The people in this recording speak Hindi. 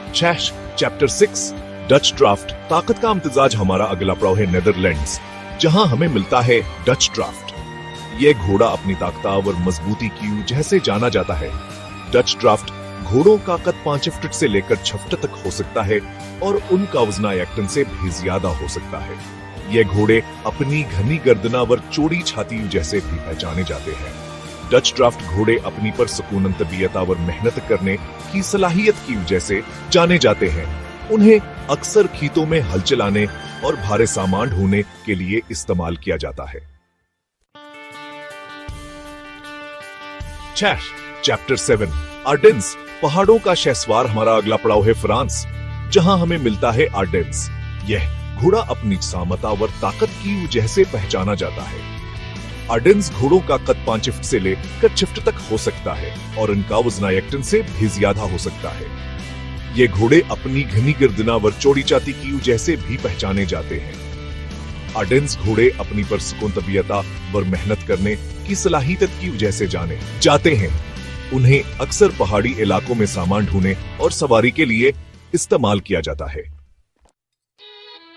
चैश चैप्टर 6 डच ड्राफ्ट। ताकत का इम्तिजाज। हमारा अगला पड़ाव है नेदरलैंड्स, जहां हमें मिलता है डच ड्राफ्ट। यह घोड़ा अपनी ताकतवर मजबूती की वजह से जाना जाता है। डच ड्राफ्ट घोड़ों का कद 5 फुट से लेकर 6 फुट तक हो सकता है और उनका वजन 1 टन से भी ज्यादा हो सकता है। ये घोड़े अपनी घनी गर्दनावर चौड़ी छाती जैसे भी पहचाने जाते हैं। डच ड्राफ्ट घोड़े अपनी परसकून तबीयतावर मेहनत करने की सलाहियत की वजह से जाने जाते हैं। उन्हें अक्सर खेतों में हल चलाने और भारे सामान ढोने के लिए इस्तेमाल किया जाता है। चैप्टर 7 आर्डेन्स पहाड़ों का शहसवार। हमारा अगला पड़ाव है फ्रांस, जहां हमें मिलता है आर्डेन्स। यह घोड़ा अपनी सामतावर ताकत की वजह से पहचाना जाता है। आर्डेन्स घोड़ों का कद 5 फुट से लेकर 6 फुट तक हो सकता है और इनका वजन 1 टन से भी ज्यादा हो सकता है। ये घोड़े अपनी घनी गर्दनावर चौड़ी छाती की वजह से भी पहचाने जाते हैं। आर्डेन्स घोड़े अपनी परसकून तबीयतावर मेहनत करने की सलाहियत की वजह से जाने जाते हैं। उन्हें अक्सर पहाड़ी इलाकों में सामान ढोने और सवारी के लिए इस्तेमाल किया जाता है।